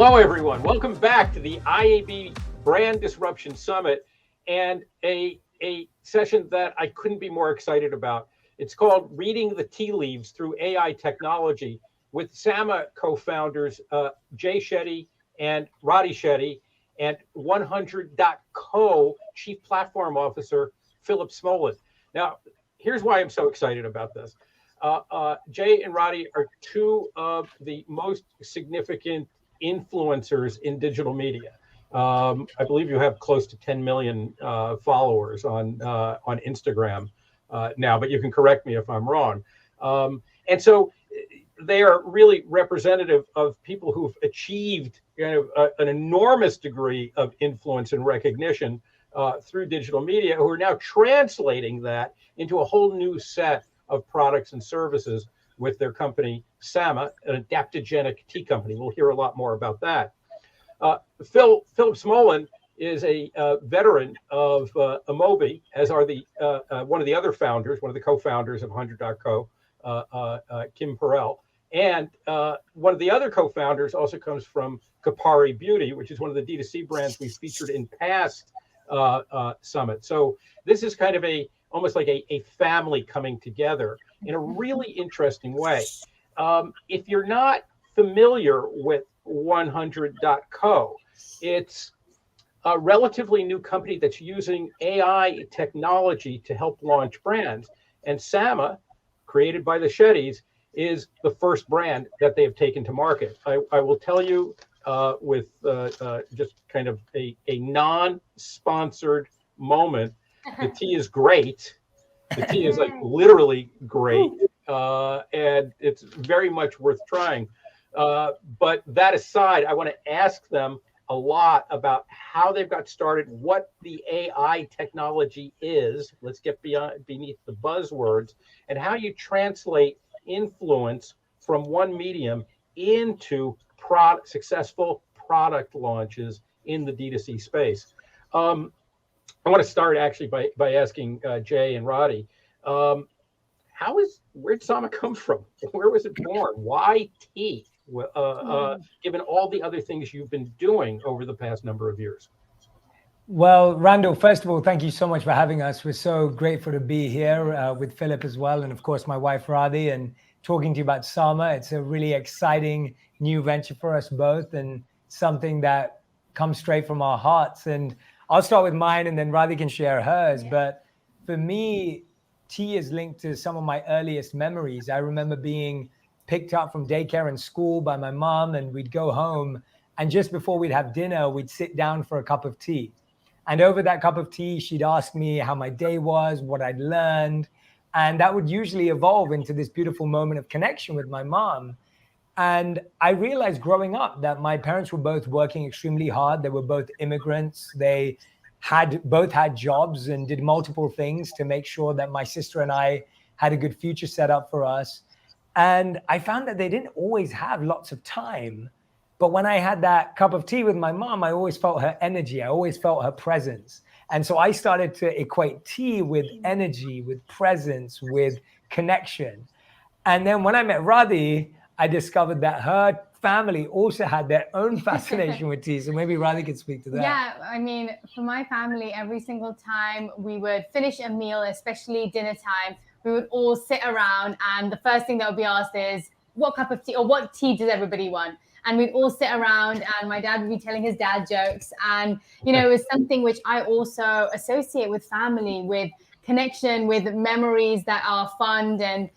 Hello, everyone. Welcome back to the IAB Brand Disruption Summit and a session that I couldn't be more excited about. It's called Reading the Tea Leaves Through AI Technology with SAMA co-founders Jay Shetty and Radhi Shetty and 100.co Chief Platform Officer Philip Smolin. Now, here's why I'm so excited about this. Jay and Radhi are two of the most significant influencers in digital media. I believe you have close to 10 million followers on Instagram now, but you can correct me if I'm wrong. And so they are really representative of people who've achieved an enormous degree of influence and recognition through digital media, who are now translating that into a whole new set of products and services with their company, SAMA, an adaptogenic tea company. We'll hear a lot more about that. Philip Smolin is a veteran of Amobi, as are the one of the other founders, one of the co-founders of 100.co, Kim Perel. And one of the other co-founders also comes from Kapari Beauty, which is one of the DTC brands we featured in past summits. So this is kind of almost like a family coming together in a really interesting way. If you're not familiar with 100.co, it's a relatively new company that's using AI technology to help launch brands. And SAMA, created by the Shettys, is the first brand that they have taken to market. I will tell you with just kind of a non-sponsored moment, the tea is great. The tea is like literally great, and it's very much worth trying. But that aside, I want to ask them a lot about how they've got started, what the AI technology is. Let's get beneath the buzzwords, and how you translate influence from one medium into successful product launches in the D2C space. I want to start actually by asking Jay and Radhi, where'd SAMA come from? Where was it born? Why tea? Given all the other things you've been doing over the past number of years. Well, Randall, first of all, thank you so much for having us. We're so grateful to be here with Philip as well, and of course my wife Radhi, and talking to you about SAMA. It's a really exciting new venture for us both, and something that comes straight from our hearts. And I'll start with mine, and then Radhi can share hers. But for me, tea is linked to some of my earliest memories. I remember being picked up from daycare and school by my mom, and we'd go home, and just before we'd have dinner, we'd sit down for a cup of tea. And over that cup of tea, she'd ask me how my day was, what I'd learned. And that would usually evolve into this beautiful moment of connection with my mom. And I realized growing up that my parents were both working extremely hard. They were both immigrants. They both had jobs and did multiple things to make sure that my sister and I had a good future set up for us. And I found that they didn't always have lots of time. But when I had that cup of tea with my mom, I always felt her energy. I always felt her presence. And so I started to equate tea with energy, with presence, with connection. And then when I met Radhi, I discovered that her family also had their own fascination with tea. So maybe Radhi could speak to that. Yeah, I mean, for my family, every single time we would finish a meal, especially dinner time, we would all sit around, and the first thing that would be asked is, what cup of tea or what tea does everybody want? And we'd all sit around, and my dad would be telling his dad jokes. And, you know, it was something which I also associate with family, with connection, with memories that are fun. And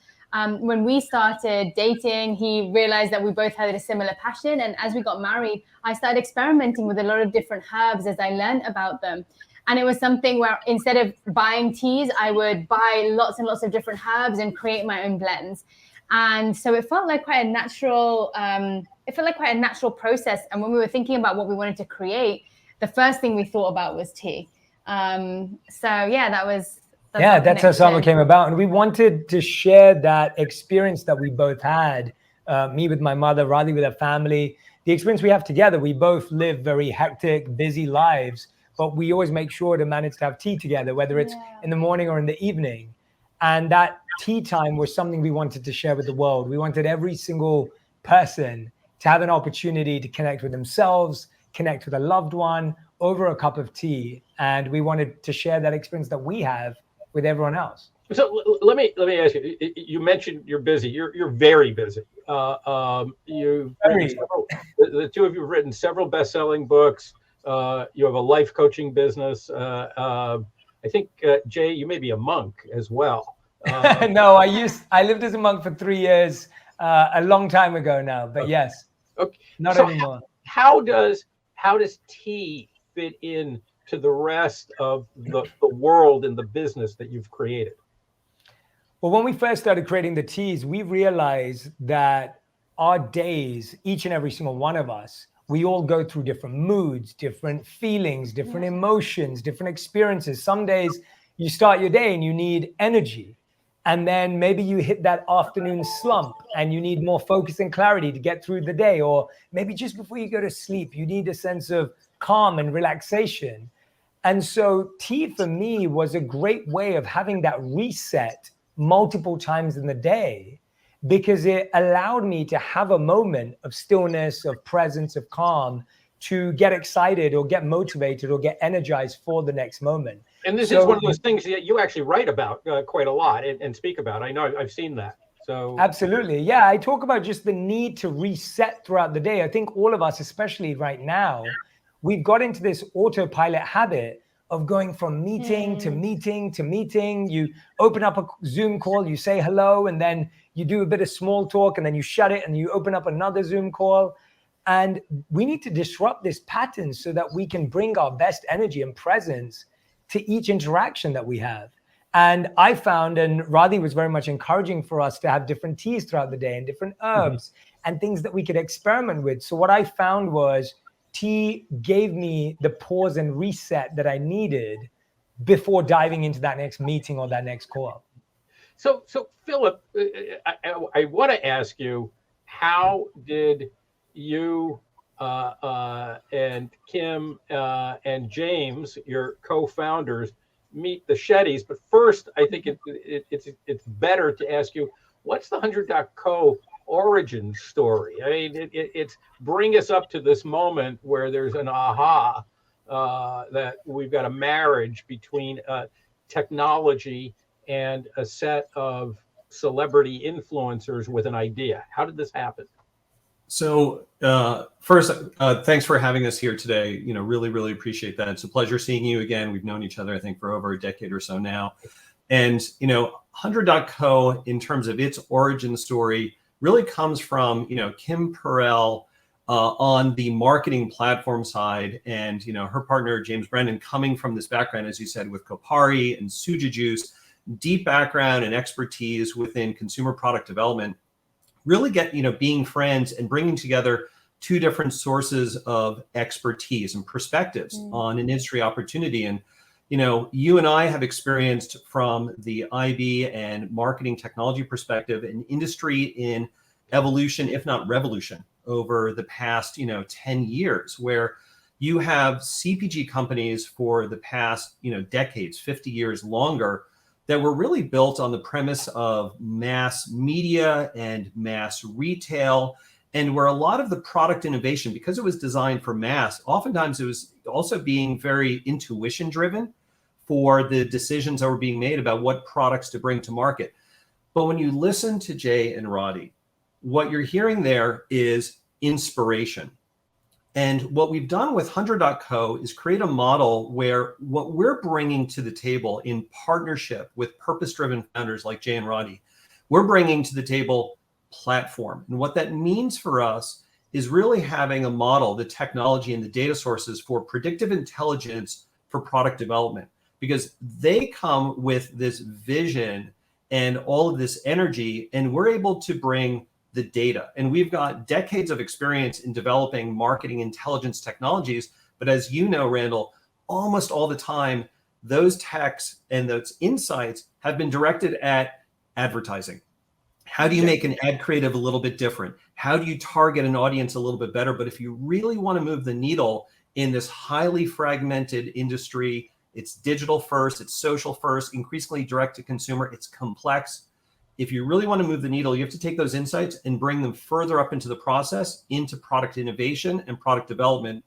when we started dating, he realized that we both had a similar passion. And as we got married, I started experimenting with a lot of different herbs as I learned about them. And it was something where instead of buying teas, I would buy lots and lots of different herbs and create my own blends. And so it felt like quite a natural, process. And when we were thinking about what we wanted to create, the first thing we thought about was tea. So yeah, that's how SAMA came about. And we wanted to share that experience that we both had, me with my mother, Radhi with her family, the experience we have together. We both live very hectic, busy lives, but we always make sure to manage to have tea together, whether it's in the morning or in the evening. And that tea time was something we wanted to share with the world. We wanted every single person to have an opportunity to connect with themselves, connect with a loved one over a cup of tea. And we wanted to share that experience that we have with everyone else. So let me ask you. You mentioned you're busy. You're very busy. You've written several, the two of you have written several best-selling books. You have a life coaching business. I think Jay, you may be a monk as well. No, I lived as a monk for 3 years, a long time ago now. But yes, okay. Not So anymore. How does tea fit in to the rest of the world and the business that you've created? Well, when we first started creating the teas, we realized that our days, each and every single one of us, we all go through different moods, different feelings, different emotions, different experiences. Some days you start your day and you need energy. And then maybe you hit that afternoon slump and you need more focus and clarity to get through the day. Or maybe just before you go to sleep, you need a sense of calm and relaxation. And so tea for me was a great way of having that reset multiple times in the day, because it allowed me to have a moment of stillness, of presence, of calm, to get excited or get motivated or get energized for the next moment. And this is one of those things that you actually write about quite a lot and speak about. I know I've seen that. So absolutely. Yeah, I talk about just the need to reset throughout the day. I think all of us, especially right now, we've got into this autopilot habit of going from meeting to meeting to meeting. You open up a Zoom call, you say hello, and then you do a bit of small talk, and then you shut it and you open up another Zoom call. And we need to disrupt this pattern so that we can bring our best energy and presence to each interaction that we have. And I found, and Radhi was very much encouraging for us to have different teas throughout the day and different herbs and things that we could experiment with. So what I found was tea gave me the pause and reset that I needed before diving into that next meeting or that next call. So Philip, I want to ask you, how did you and Kim and James, your co-founders, meet the Shettys? But first, I think it's better to ask you, what's the 100.co origin story? I mean, it's bring us up to this moment where there's an aha that we've got a marriage between technology and a set of celebrity influencers with an idea. How did this happen? So first, thanks for having us here today. You know, really appreciate that. It's a pleasure seeing you again. We've known each other, I think, for over a decade or so now. And, you know, 100.co in terms of its origin story really comes from, you know, Kim Perrell on the marketing platform side, and, you know, her partner, James Brennan, coming from this background, as you said, with Kopari and Suja Juice, deep background and expertise within consumer product development, really get, you know, being friends and bringing together two different sources of expertise and perspectives on an industry opportunity. And, you know, you and I have experienced from the IB and marketing technology perspective an industry in evolution, if not revolution, over the past, you know, 10 years, where you have CPG companies for the past, you know, decades, 50 years longer, that were really built on the premise of mass media and mass retail, and where a lot of the product innovation, because it was designed for mass, oftentimes it was also being very intuition driven for the decisions that were being made about what products to bring to market. But when you listen to Jay and Radhi, what you're hearing there is inspiration. And what we've done with 100.co is create a model where what we're bringing to the table in partnership with purpose-driven founders like Jay and Radhi, we're bringing to the table platform. And what that means for us is really having a model, the technology and the data sources for predictive intelligence for product development, because they come with this vision and all of this energy, and we're able to bring the data. And we've got decades of experience in developing marketing intelligence technologies. But as you know, Randall, almost all the time, those techs and those insights have been directed at advertising. How do you make an ad creative a little bit different? How do you target an audience a little bit better? But if you really want to move the needle in this highly fragmented industry, it's digital first, it's social first, increasingly direct to consumer, it's complex. if you really want to move the needle, you have to take those insights and bring them further up into the process, into product innovation and product development.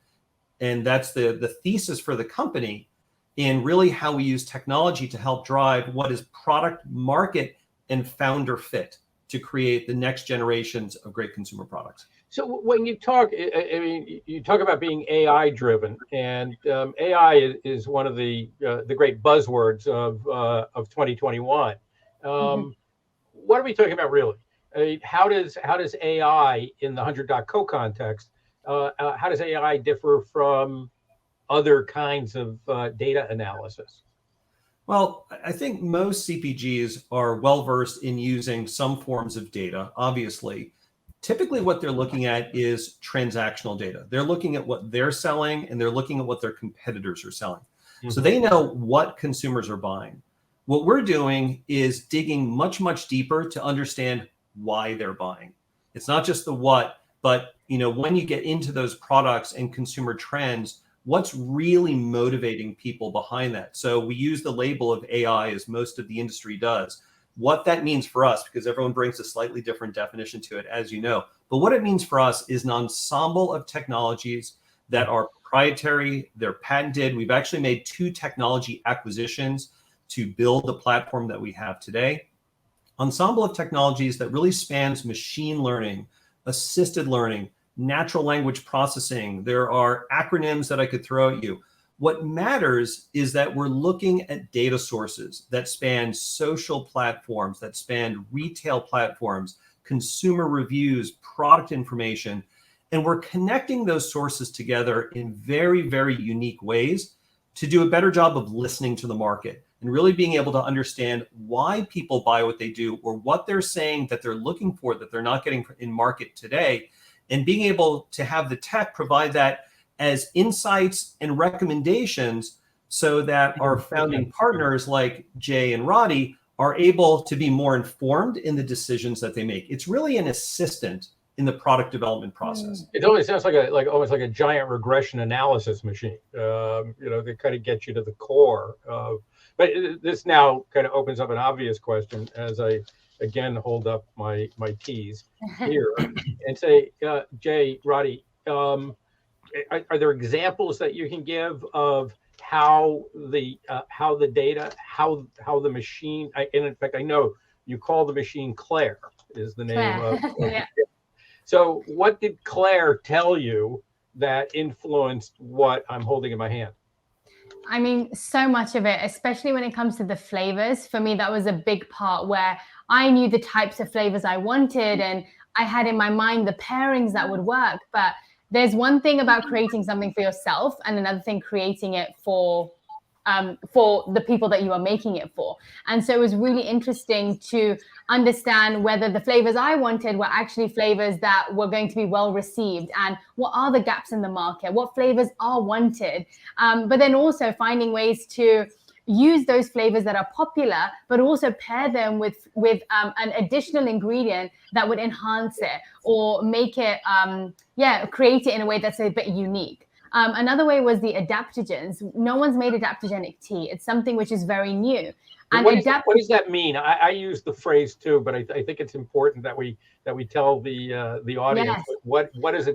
And that's the thesis for the company in really how we use technology to help drive what is product, market, and founder fit to create the next generations of great consumer products. So when you talk, I mean, you talk about being AI driven, and AI is one of the great buzzwords of 2021. What are we talking about really? I mean, how does AI in the 100.co context, how does AI differ from other kinds of data analysis? Well, I think most CPGs are well versed in using some forms of data, obviously. Typically what they're looking at is transactional data. They're looking at what they're selling and they're looking at what their competitors are selling. So they know what consumers are buying. What we're doing is digging much, much deeper to understand why they're buying. It's not just the what, but when you get into those products and consumer trends, what's really motivating people behind that? So we use the label of AI, as most of the industry does. What that means for us, because everyone brings a slightly different definition to it, as you know, but what it means for us is an ensemble of technologies that are proprietary, they're patented. We've actually made 2 technology acquisitions to build the platform that we have today. Ensemble of technologies that really spans machine learning, assisted learning, natural language processing. There are acronyms that I could throw at you. What matters is that we're looking at data sources that span social platforms, that span retail platforms, consumer reviews, product information, and we're connecting those sources together in very, very unique ways to do a better job of listening to the market and really being able to understand why people buy what they do or what they're saying that they're looking for that they're not getting in market today, and being able to have the tech provide that as insights and recommendations so that our founding partners like Jay and Radhi are able to be more informed in the decisions that they make. It's really an assistant in the product development process. It always sounds like almost like a giant regression analysis machine. They kind of get you to the core. But this now kind of opens up an obvious question as I again hold up my keys here and say, Jay, Radhi, are there examples that you can give of how the data, how the machine, and in fact, I know you call the machine Claire is the name of. Yeah. So what did Claire tell you that influenced what I'm holding in my hand? I mean, so much of it, especially when it comes to the flavors. For me, that was a big part where I knew the types of flavors I wanted and I had in my mind the pairings that would work. But there's one thing about creating something for yourself and another thing creating it for the people that you are making it for. And so it was really interesting to understand whether the flavors I wanted were actually flavors that were going to be well received and what are the gaps in the market, what flavors are wanted, but then also finding ways to use those flavors that are popular, but also pair them with an additional ingredient that would enhance it or make it, create it in a way that's a bit unique. Another way was the adaptogens. No one's made adaptogenic tea. It's something which is very new. And what does that mean? I use the phrase too, but I think it's important that we tell the audience what does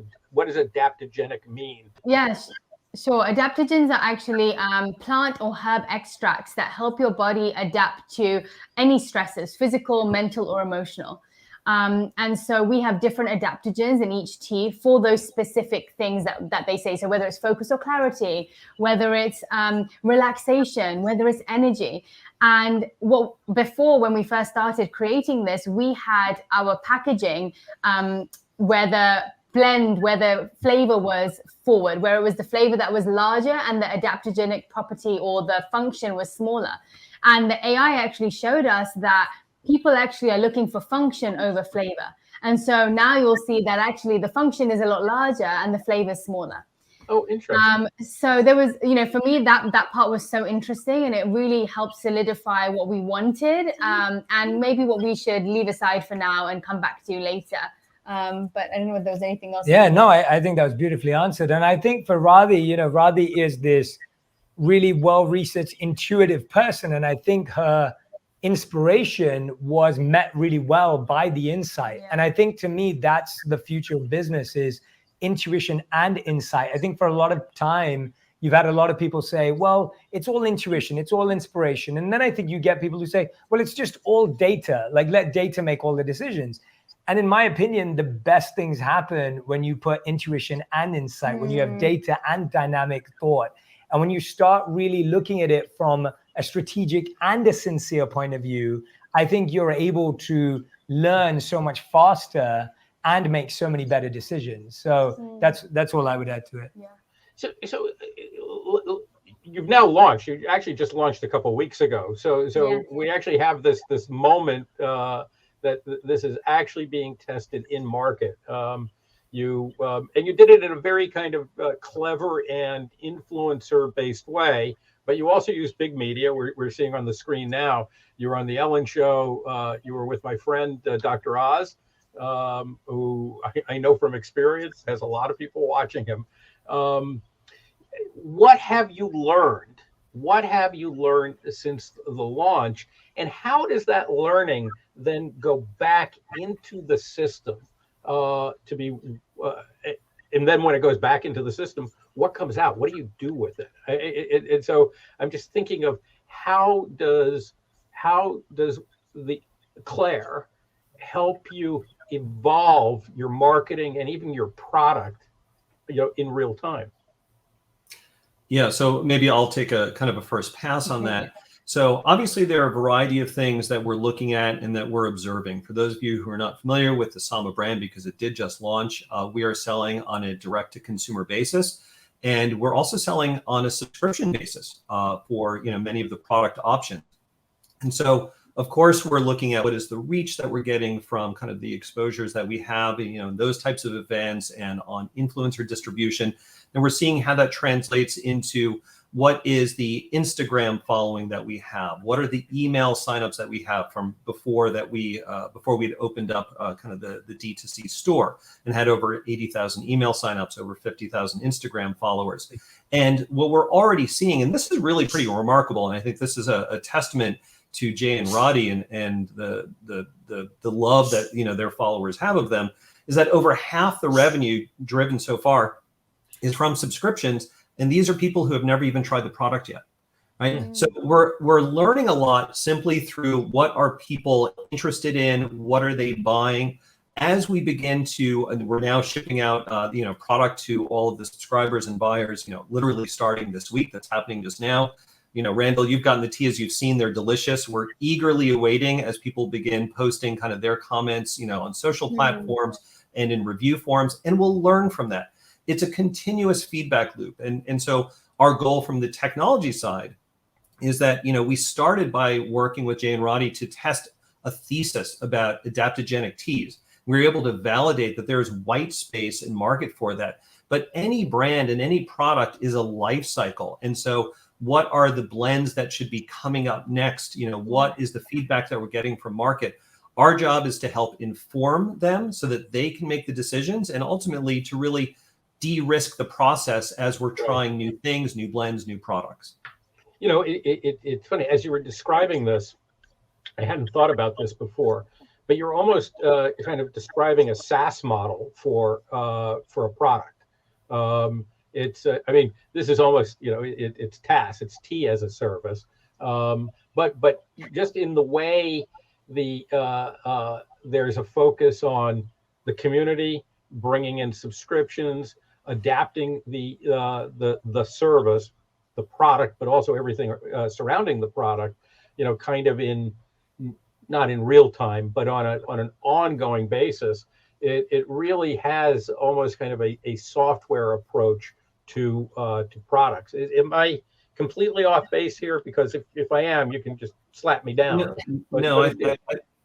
adaptogenic mean? Yes, sure. Adaptogens are actually plant or herb extracts that help your body adapt to any stresses, physical, mental, or emotional. And so we have different adaptogens in each tea for those specific things that they say. So whether it's focus or clarity, whether it's relaxation, whether it's energy. And before, when we first started creating this, we had our packaging where the flavor was forward, where it was the flavor that was larger and the adaptogenic property or the function was smaller. And the AI actually showed us that people actually are looking for function over flavor. And so now you'll see that actually the function is a lot larger and the flavor is smaller. Oh, interesting. So there was, for me, that part was so interesting and it really helped solidify what we wanted and maybe what we should leave aside for now and come back to later. But I don't know if there was anything else. Yeah, no, I think that was beautifully answered. And I think for Radhi, Radhi is this really well-researched, intuitive person. And I think her inspiration was met really well by the insight. Yeah. And I think to me, that's the future of business, is intuition and insight. I think for a lot of time, you've had a lot of people say, well, it's all intuition, it's all inspiration. And then I think you get people who say, well, it's just all data, like let data make all the decisions. And in my opinion, the best things happen when you put intuition and insight, when you have data and dynamic thought. And when you start really looking at it from a strategic and a sincere point of view, I think you're able to learn so much faster and make so many better decisions. So that's all I would add to it. Yeah. So you've now launched. You actually just launched a couple of weeks ago. So Yeah. we actually have this moment that this is actually being tested in market. And you did it in a very kind of clever and influencer-based way. But you also use big media. We're seeing on the screen now. You were on the Ellen Show. You were with my friend Dr. Oz, who I know from experience has a lot of people watching him. What have you learned? What have you learned since the launch? And how does that learning then go back into the system to be, and then when it goes back into the system, what comes out? What do you do with it? And so I'm just thinking of how does the Claire help you evolve your marketing and even your product, in real time? Yeah, so maybe I'll take a kind of a first pass on that. So obviously there are a variety of things that we're looking at and that we're observing. For those of you who are not familiar with the Sama brand, because it did just launch, we are selling on a direct-to-consumer basis. And we're also selling on a subscription basis for many of the product options. And so, of course, we're looking at what is the reach that we're getting from kind of the exposures that we have, in those types of events and on influencer distribution. And we're seeing how that translates into what is the Instagram following that we have? What are the email signups that we have from before we'd opened up kind of the D2C store and had over 80,000 email signups, over 50,000 Instagram followers. And what we're already seeing, and this is really pretty remarkable, and I think this is a testament to Jay and Radhi and the love that their followers have of them, is that over half the revenue driven so far is from subscriptions. And these are people who have never even tried the product yet, right? So we're learning a lot simply through what are people interested in, what are they buying. As we begin to, and we're now shipping out, product to all of the subscribers and buyers, literally starting this week. That's happening just now. Randall, you've gotten the tea, as you've seen, they're delicious. We're eagerly awaiting as people begin posting kind of their comments, on social platforms and in review forums, and we'll learn from that. It's a continuous feedback loop. And so our goal from the technology side is that, we started by working with Jay and Radhi to test a thesis about adaptogenic teas. We were able to validate that there is white space and market for that. But any brand and any product is a life cycle. And so what are the blends that should be coming up next? What is the feedback that we're getting from market? Our job is to help inform them so that they can make the decisions, and ultimately to really de-risk the process as we're trying new things, new blends, new products. It's funny, as you were describing this, I hadn't thought about this before, but you're almost kind of describing a SaaS model for a product. This is almost, it's TaaS, it's tea as a service. But just in the way there's a focus on the community, bringing in subscriptions, adapting the service, the product, but also everything surrounding the product, kind of not in real time, but on an ongoing basis. It really has almost kind of a software approach to products. Am I completely off base here? Because if I am, you can just slap me down.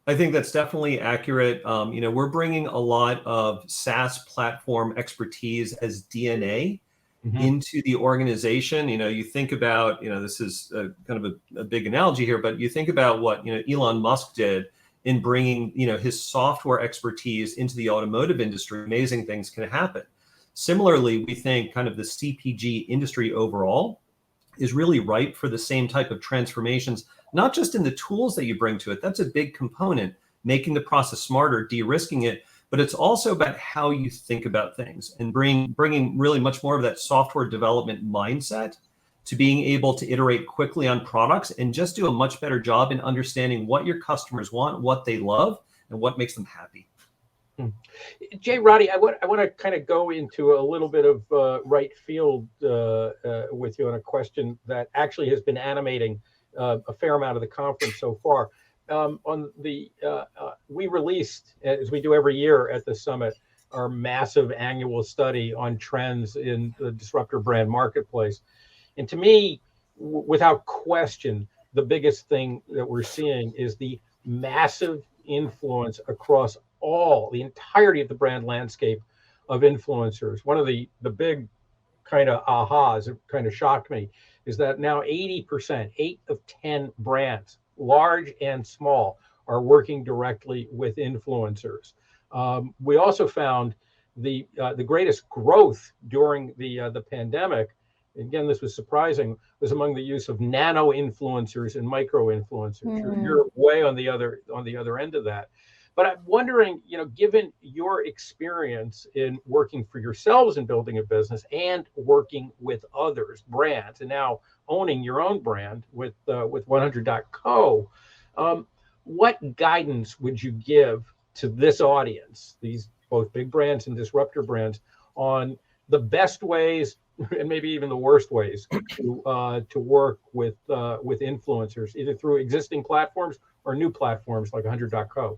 I think that's definitely accurate. We're bringing a lot of SaaS platform expertise as DNA into the organization. You think about, this is kind of a big analogy here, but you think about what, Elon Musk did in bringing, his software expertise into the automotive industry. Amazing things can happen. Similarly, we think kind of the CPG industry overall is really ripe for the same type of transformations, not just in the tools that you bring to it. That's a big component, making the process smarter, de-risking it, but it's also about how you think about things and bringing really much more of that software development mindset to being able to iterate quickly on products and just do a much better job in understanding what your customers want, what they love, and what makes them happy. Jay, Radhi, I want to kind of go into a little bit of right field with you on a question that actually has been animating a fair amount of the conference so far. We released, as we do every year at the summit, our massive annual study on trends in the disruptor brand marketplace. And to me, without question, the biggest thing that we're seeing is the massive influence across the entirety of the brand landscape of influencers. One of the big kind of ahas, it kind of shocked me, is that now 80%, 8 of 10 brands, large and small, are working directly with influencers. We also found the greatest growth during the pandemic. Again, this was surprising, was among the use of nano influencers and micro influencers. You're way on the other end of that. But I'm wondering, given your experience in working for yourselves and building a business and working with others, brands, and now owning your own brand with 100.co, what guidance would you give to this audience, these both big brands and disruptor brands, on the best ways and maybe even the worst ways to work with influencers, either through existing platforms or new platforms like 100.co?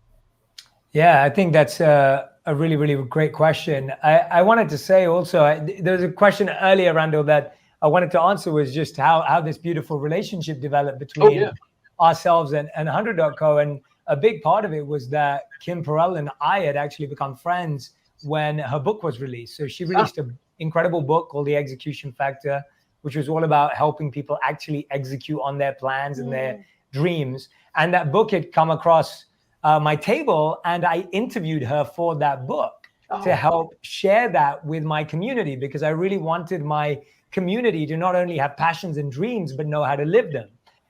Yeah, I think that's a really, really great question. I wanted to say also, there was a question earlier, Randall, that I wanted to answer, was just how this beautiful relationship developed between ourselves and 100.co. And a big part of it was that Kim Perrell and I had actually become friends when her book was released. So she released an incredible book called The Execution Factor, which was all about helping people actually execute on their plans and their dreams. And that book had come across my table, and I interviewed her for that book to help share that with my community, because I really wanted my community to not only have passions and dreams, but know how to live them.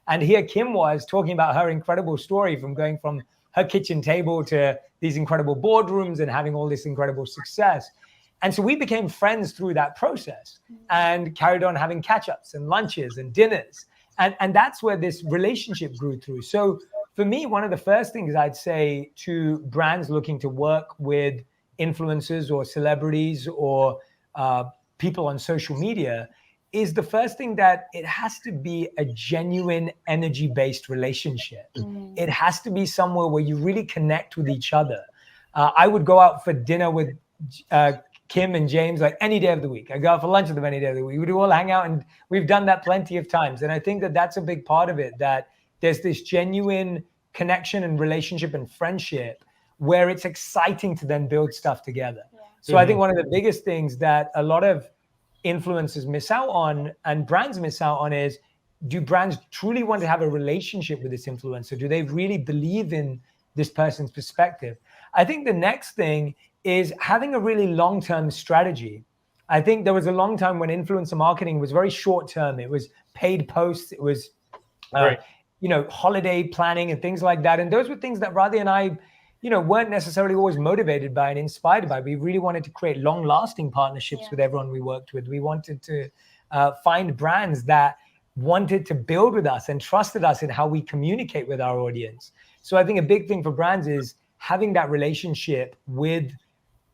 And here Kim was talking about her incredible story from going from her kitchen table to these incredible boardrooms and having all this incredible success. And so we became friends through that process and carried on having catch-ups and lunches and dinners. And that's where this relationship grew through. So for me, one of the first things I'd say to brands looking to work with influencers or celebrities or people on social media is the first thing that it has to be a genuine energy-based relationship. It has to be somewhere where you really connect with each other. I would go out for dinner with Kim and James like any day of the week. I go out for lunch with them any day of the week. We would all hang out, and we've done that plenty of times. And I think that that's a big part of it, that there's this genuine connection and relationship and friendship where it's exciting to then build stuff together. So I think one of the biggest things that a lot of influencers miss out on and brands miss out on is, do brands truly want to have a relationship with this influencer? Do they really believe in this person's perspective? I think the next thing is having a really long-term strategy. I think there was a long time when influencer marketing was very short-term. It was paid posts. It was, holiday planning and things like that. And those were things that Radhi and I, weren't necessarily always motivated by and inspired by. We really wanted to create long-lasting partnerships with everyone we worked with. We wanted to find brands that wanted to build with us and trusted us in how we communicate with our audience. So I think a big thing for brands is having that relationship with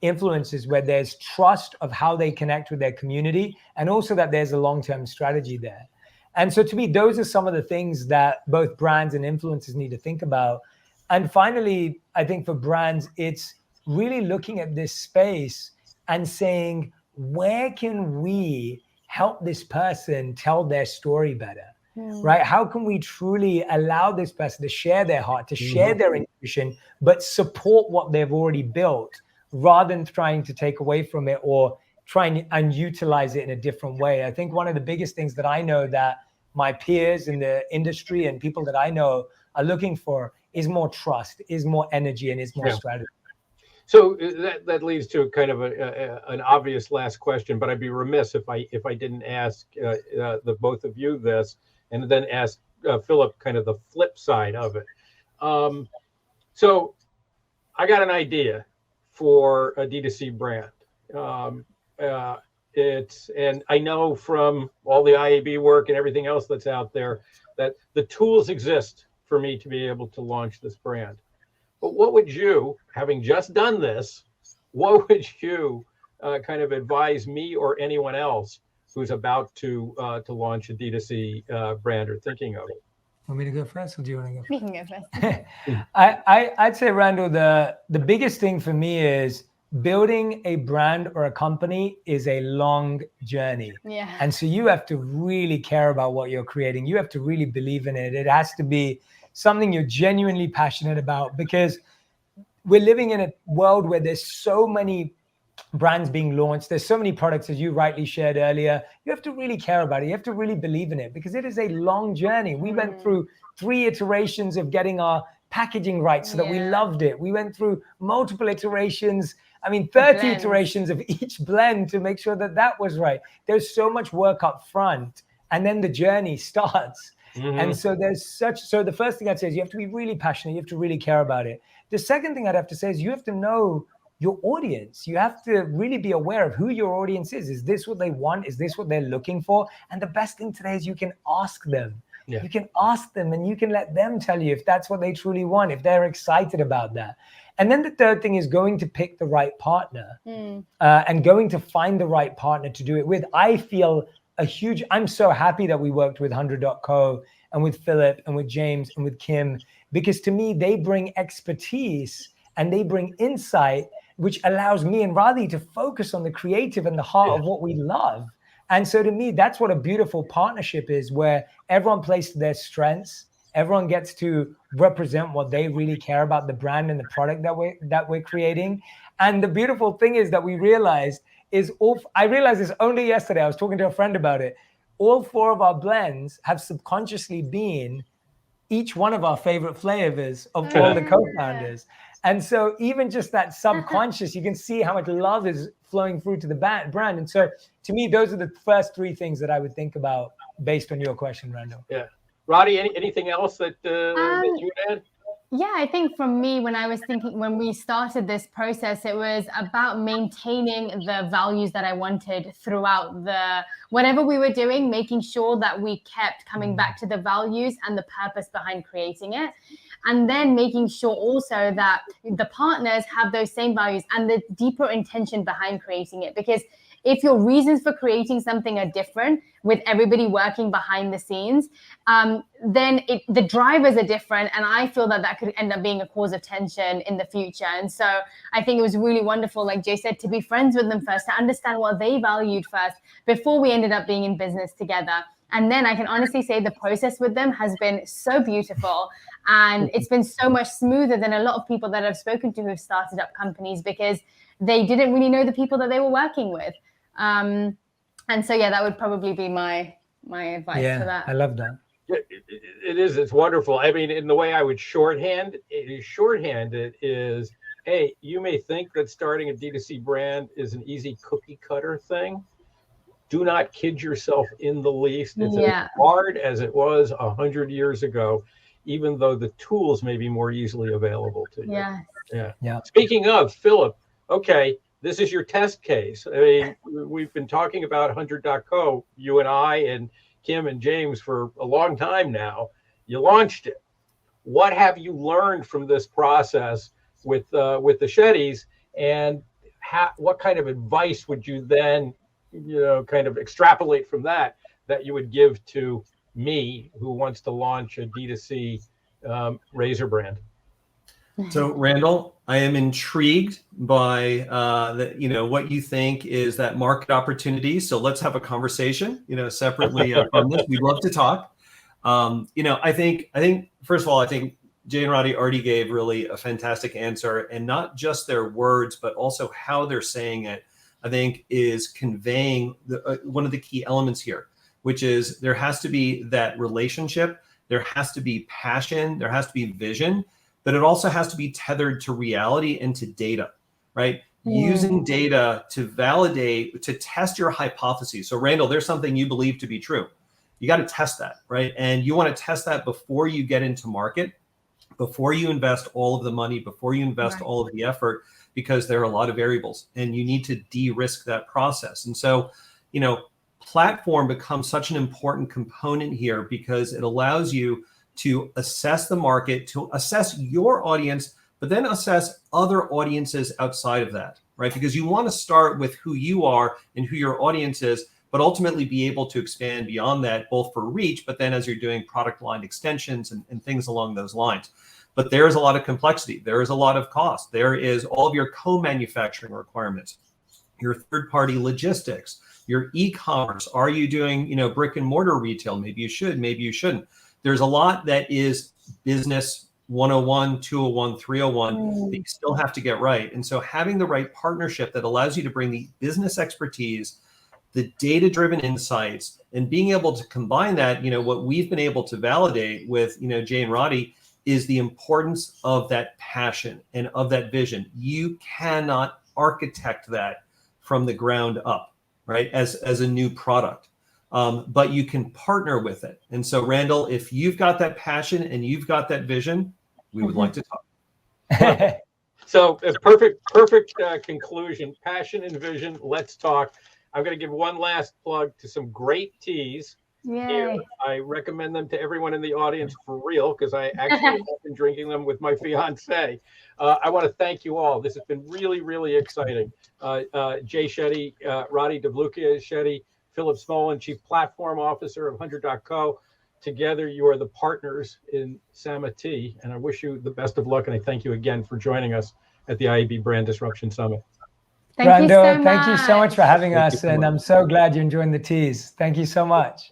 influencers where there's trust of how they connect with their community, and also that there's a long-term strategy there. And so to me, those are some of the things that both brands and influencers need to think about. And finally, I think for brands, it's really looking at this space and saying, where can we help this person tell their story better, right? How can we truly allow this person to share their heart, to share their intuition, but support what they've already built, rather than trying to take away from it or trying and utilize it in a different way? I think one of the biggest things that I know that my peers in the industry and people that I know are looking for is more trust, is more energy, and is more strategy. So that leads to kind of an obvious last question, but I'd be remiss if I didn't ask the both of you this, and then ask Philip kind of the flip side of it. So I got an idea for a D2C brand. And I know from all the IAB work and everything else that's out there that the tools exist for me to be able to launch this brand. But what would you, having just done this, what would you kind of advise me or anyone else who's about to launch a D2C brand or thinking of it? Want me to go first, or do you want to go first? You can go first. I'd say, Randall, the biggest thing for me is building a brand or a company is a long journey. Yeah. And so you have to really care about what you're creating. You have to really believe in it. It has to be something you're genuinely passionate about, because we're living in a world where there's so many brands being launched. There's so many products, as you rightly shared earlier. You have to really care about it. You have to really believe in it, because it is a long journey. We went through 3 iterations of getting our packaging right so that we loved it. We went through multiple iterations. I mean, 30 iterations of each blend to make sure that that was right. There's so much work up front, and then the journey starts. And so so the first thing I'd say is you have to be really passionate. You have to really care about it. The second thing I'd have to say is you have to know your audience. You have to really be aware of who your audience is. Is this what they want? Is this what they're looking for? And the best thing today is you can ask them. Yeah. You can ask them, and you can let them tell you if that's what they truly want, if they're excited about that. And then the third thing is going to pick the right partner and going to find the right partner to do it with. I feel I'm so happy that we worked with 100.co and with Philip and with James and with Kim, because to me, they bring expertise and they bring insight, which allows me and Radhi to focus on the creative and the heart of what we love. And so to me, that's what a beautiful partnership is, where everyone plays to their strengths. Everyone gets to represent what they really care about, the brand and the product that we're creating. And the beautiful thing is that we realized I realized this only yesterday. I was talking to a friend about it. All 4 of our blends have subconsciously been each one of our favorite flavors of all the co-founders. And so even just that subconscious, you can see how much love is flowing through to the brand. And so to me, those are the first 3 things that I would think about based on your question, Randall. Yeah. Radhi, anything else that you would add? Yeah, I think from me, when we started this process, it was about maintaining the values that I wanted throughout whatever we were doing, making sure that we kept coming back to the values and the purpose behind creating it. And then making sure also that the partners have those same values and the deeper intention behind creating it. Because if your reasons for creating something are different, with everybody working behind the scenes, then the drivers are different. And I feel that could end up being a cause of tension in the future. And so I think it was really wonderful, like Jay said, to be friends with them first, to understand what they valued first before we ended up being in business together. And then I can honestly say the process with them has been so beautiful. And it's been so much smoother than a lot of people that I've spoken to who've started up companies, because they didn't really know the people that they were working with. And so, that would probably be my advice for that. I love that. It is. It's wonderful. I mean, in the way I would shorthand it is, hey, you may think that starting a D2C brand is an easy cookie cutter thing. Do not kid yourself in the least. It's as hard as it was 100 years ago, even though the tools may be more easily available to you. Yeah. Speaking of, Philip, okay, this is your test case. I mean, we've been talking about 100.co, you and I and Kim and James, for a long time now. You launched it. What have you learned from this process with the Shettys, and what kind of advice would you then, kind of extrapolate from that you would give to me who wants to launch a D2C razor brand? So Randall, I am intrigued by what you think is that market opportunity. So let's have a conversation, separately from this. We'd love to talk. I think first of all, I think Jay and Radhi already gave really a fantastic answer, and not just their words, but also how they're saying it, I think is conveying one of the key elements here, which is there has to be that relationship, there has to be passion, there has to be vision, but it also has to be tethered to reality and to data. right? Using data to validate, to test your hypotheses. So Randall, there's something you believe to be true. You got to test that, right? And you want to test that before you get into market, before you invest all of the money, before you invest all of the effort, because there are a lot of variables and you need to de-risk that process. And so, you know, platform becomes such an important component here because it allows you to assess the market, to assess your audience, but then assess other audiences outside of that, right? Because you want to start with who you are and who your audience is, but ultimately be able to expand beyond that, both for reach, but then as you're doing product line extensions and things along those lines. But there is a lot of complexity. There is a lot of cost. There is all of your co-manufacturing requirements, your third-party logistics, your e-commerce. Are you doing, you know, brick and mortar retail? Maybe you should, maybe you shouldn't. There's a lot that is business 101, 201, 301 that you still have to get right. And so having the right partnership that allows you to bring the business expertise, the data-driven insights, and being able to combine that, you know, what we've been able to validate with, you know, Jay and Radhi is the importance of that passion and of that vision. You cannot architect that from the ground up, right, as a new product. But you can partner with it. And so, Randall, if you've got that passion and you've got that vision, we would like to talk. So a perfect conclusion. Passion and vision. Let's talk. I'm going to give one last plug to some great teas. Here. I recommend them to everyone in the audience for real, because I actually have been drinking them with my fiance. I want to thank you all. This has been really, really exciting. Jay Shetty, Radhi Shetty, Philip Smolin, Chief Platform Officer of 100.co. Together, you are the partners in Sama Tea, and I wish you the best of luck, and I thank you again for joining us at the IAB Brand Disruption Summit. Brando, thank you so much for having us, and I'm so glad you're enjoying the teas. Thank you so much.